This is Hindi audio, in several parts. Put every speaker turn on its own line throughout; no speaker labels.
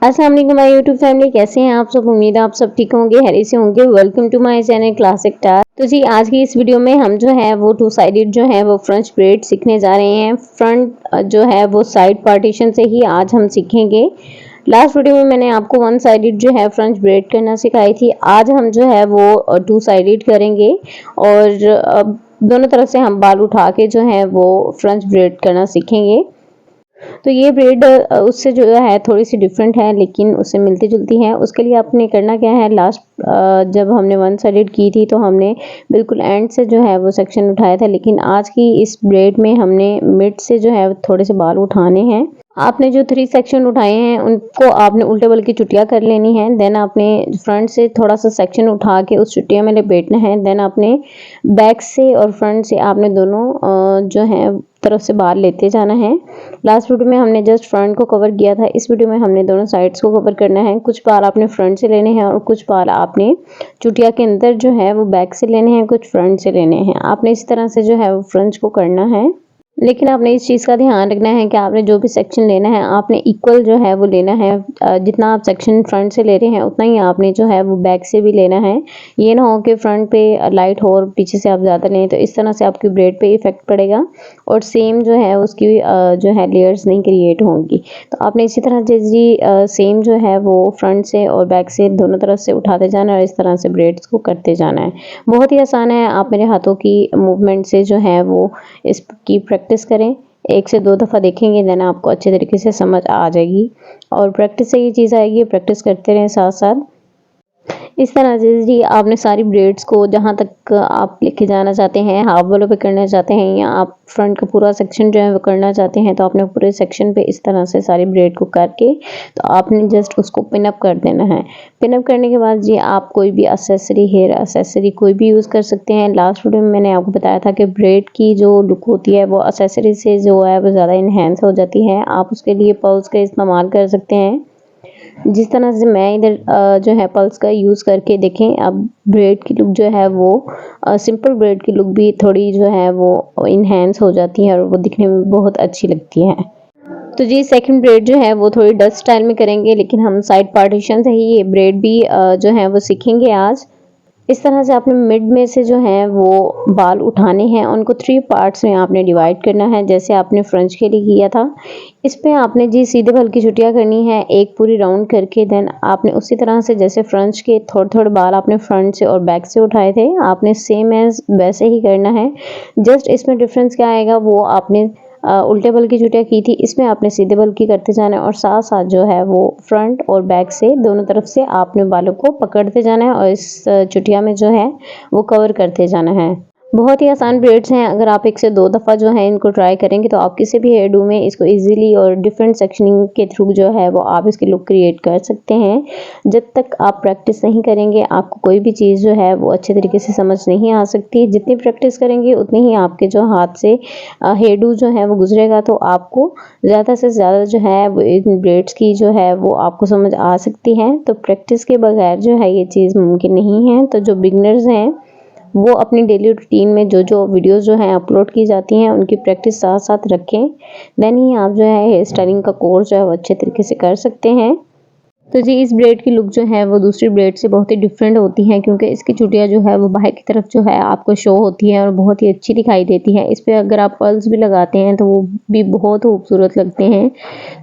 अस्सलाम वालेकुम माय यूट्यूब फैमिली, कैसे हैं आप सब। उम्मीद है आप सब ठीक होंगे, हैरी से होंगे। Welcome to my channel classic tar. तो जी आज की इस वीडियो में हम जो है वो टू साइडेड जो है वो फ्रंट ब्रेड सीखने जा रहे हैं। फ्रंट जो है वो साइड पार्टीशन से ही आज हम सीखेंगे। लास्ट वीडियो में मैंने आपको वन साइडेड जो है फ्रंट ब्रेड करना सिखाई थी। आज हम जो है वो टू साइडेड करेंगे और दोनों तरफ से हम बाल उठा के जो है वो फ्रंट ब्रेड करना सीखेंगे। तो ये ब्रेड उससे जो है थोड़ी सी डिफरेंट है, लेकिन उससे मिलती जुलती है। उसके लिए आपने करना क्या है, लास्ट जब हमने वन साइडेड की थी तो हमने बिल्कुल एंड से जो है वो सेक्शन उठाया था, लेकिन आज की इस ब्रेड में हमने मिड से जो है थोड़े से बाल उठाने हैं। आपने जो 3 सेक्शन उठाए हैं उनको आपने उल्टे बल की चुटिया कर लेनी है। देन आपने फ्रंट से थोड़ा सा सेक्शन उठा के उस चुटिया में लपेटना है। देन आपने बैक से और फ्रंट से आपने दोनों जो है तरफ से बाल लेते जाना है। लास्ट वीडियो में हमने जस्ट फ्रंट को कवर किया था, इस वीडियो में हमने दोनों साइड्स को कवर करना है। कुछ बाल आपने फ्रंट से लेने हैं और कुछ बाल आपने चुटिया के अंदर जो है वो बैक से लेने हैं, कुछ फ्रंट से लेने हैं। आपने इस तरह से जो है वो फ्रंट को करना है, लेकिन आपने इस चीज़ का ध्यान रखना है कि आपने जो भी सेक्शन लेना है आपने इक्वल जो है वो लेना है। जितना आप सेक्शन फ्रंट से ले रहे हैं उतना ही आपने जो है वो बैक से भी लेना है। ये ना हो कि फ्रंट पे लाइट हो और पीछे से आप ज़्यादा लें, तो इस तरह से आपकी ब्रेड पे इफेक्ट पड़ेगा और सेम जो है उसकी जो है लेयर्स नहीं क्रिएट होंगी। तो आपने इसी तरह जी सेम जो है वो फ्रंट से और बैक से दोनों तरफ से उठाते जाना है और इस तरह से ब्रेड्स को करते जाना है। बहुत ही आसान है, आप मेरे हाथों की मूवमेंट से जो है वो इसकी प्रैक्टिस करें। 1 से 2 दफ़ा देखेंगे, देन आपको अच्छे तरीके से समझ आ जाएगी और प्रैक्टिस से ये चीज़ आएगी। प्रैक्टिस करते रहें साथ साथ। इस तरह से जी आपने सारी ब्रेड्स को जहाँ तक आप लेके जाना चाहते हैं, हाफ वालों पे करना चाहते हैं या आप फ्रंट का पूरा सेक्शन जो है वो करना चाहते हैं, तो आपने पूरे सेक्शन पे इस तरह से सारी ब्रेड को करके तो आपने जस्ट उसको पिन अप कर देना है। पिन अप करने के बाद जी आप कोई भी एक्सेसरी, हेयर एक्सेसरी कोई भी यूज़ कर सकते हैं। लास्ट वीडियो में मैंने आपको बताया था कि ब्रेड की जो लुक होती है वो एक्सेसरी से जो है वो ज़्यादा इन्हेंस हो जाती है। आप उसके लिए पर्ल्स का इस्तेमाल कर सकते हैं। जिस तरह से मैं इधर जो है पल्स का यूज़ करके देखें, अब ब्रेड की लुक जो है वो सिंपल ब्रेड की लुक भी थोड़ी जो है वो इन्हेंस हो जाती है और वो दिखने में बहुत अच्छी लगती है। तो जी सेकंड ब्रेड जो है वो थोड़ी डस्ट स्टाइल में करेंगे, लेकिन हम साइड पार्टीशन से ही ये ब्रेड भी जो है वो सीखेंगे आज। इस तरह से आपने मिड में से जो है वो बाल उठाने हैं, उनको 3 पार्ट्स में आपने डिवाइड करना है, जैसे आपने फ्रंट के लिए किया था। इस पे आपने जी सीधे बाल की चुटिया करनी है, एक पूरी राउंड करके। देन आपने उसी तरह से जैसे फ्रंट के थोड़े-थोड़े बाल आपने फ्रंट से और बैक से उठाए थे, आपने सेम एज़ वैसे ही करना है। जस्ट इसमें डिफरेंस क्या आएगा, वो आपने उल्टे बल की चुटिया की थी, इसमें आपने सीधे बल की करते जाना है और साथ साथ जो है वो फ्रंट और बैक से दोनों तरफ से आपने बालों को पकड़ते जाना है और इस चुटिया में जो है वो कवर करते जाना है। बहुत ही आसान ब्रेड्स हैं, अगर आप 1 से 2 दफ़ा जो है इनको ट्राई करेंगे तो आप किसी भी हेयर डू में इसको इजीली और डिफरेंट सेक्शनिंग के थ्रू जो है वो आप इसकी लुक क्रिएट कर सकते हैं। जब तक आप प्रैक्टिस नहीं करेंगे आपको कोई भी चीज़ जो है वो अच्छे तरीके से समझ नहीं आ सकती। जितनी प्रैक्टिस करेंगे उतनी ही आपके जो हाथ से हेयर डू जो है वो गुजरेगा, तो आपको ज़्यादा से ज़्यादा जो है वो इन ब्रेड्स की जो है वो आपको समझ आ सकती है। तो प्रैक्टिस के बगैर जो है ये चीज़ मुमकिन नहीं है। तो जो बिगनर्स हैं वो अपनी डेली रूटीन में जो जो वीडियोस जो हैं अपलोड की जाती हैं उनकी प्रैक्टिस साथ साथ रखें, देन ही आप जो है हेयर स्टाइलिंग का कोर्स जो है वो अच्छे तरीके से कर सकते हैं। तो जी इस ब्रेड की लुक जो है वो दूसरी ब्रेड से बहुत ही डिफरेंट होती है, क्योंकि इसकी चुटिया जो है वो बाहर की तरफ जो है आपको शो होती है और बहुत ही अच्छी दिखाई देती है। इस पे अगर आप पर्ल्स भी लगाते हैं तो वो भी बहुत खूबसूरत लगते हैं।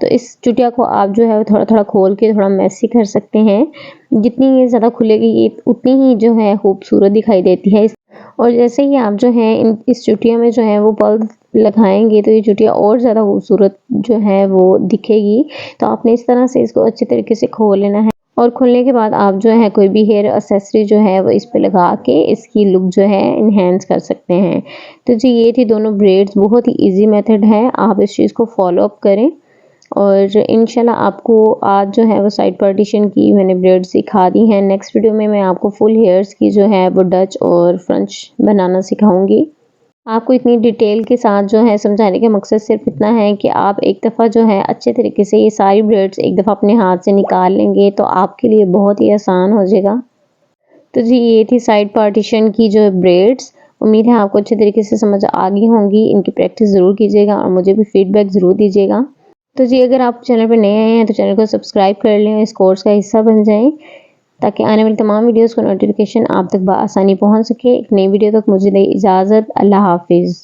तो इस चुटिया को आप जो है थोड़ा थोड़ा खोल के थोड़ा मैसी कर सकते हैं। जितनी ये ज़्यादा खुलेगी ये उतनी ही जो है खूबसूरत दिखाई देती है। और जैसे ही आप जो है इस चुटिया में जो है वो पर्ल्स लगाएंगे तो ये चुटिया और ज़्यादा खूबसूरत जो है वो दिखेगी। तो आपने इस तरह से इसको अच्छे तरीके से खोल लेना है और खोलने के बाद आप जो है कोई भी हेयर एक्सेसरी जो है वो इस पे लगा के इसकी लुक जो है इन्हेंस कर सकते हैं। तो जी ये थी दोनों ब्रेड्स, बहुत ही इजी मेथड है, आप इस चीज़ को फॉलो अप करें और इंशाल्लाह आपको आज जो है वो साइड पार्टीशन की मैंने ब्रेड सिखा दी हैं। नेक्स्ट वीडियो में मैं आपको फुल हेयर्स की जो है वो डच और फ्रंच बनाना सिखाऊंगी। आपको इतनी डिटेल के साथ जो है समझाने का मकसद सिर्फ इतना है कि आप एक दफ़ा जो है अच्छे तरीके से ये सारी ब्रेड्स एक दफ़ा अपने हाथ से निकाल लेंगे तो आपके लिए बहुत ही आसान हो जाएगा। तो जी ये थी साइड पार्टीशन की जो ब्रेड्स। उम्मीद है आपको अच्छे तरीके से समझ आ गई होंगी। इनकी प्रैक्टिस ज़रूर कीजिएगा और मुझे भी फीडबैक ज़रूर दीजिएगा। तो जी अगर आप चैनल पर नए आए हैं तो चैनल को सब्सक्राइब कर लें, इस कोर्स का हिस्सा बन जाएं ताकि आने वाली तमाम वीडियोस का नोटिफिकेशन आप तक बआसानी पहुंच सके। एक नई वीडियो तक मुझे दें इजाज़त। अल्लाह हाफिज़।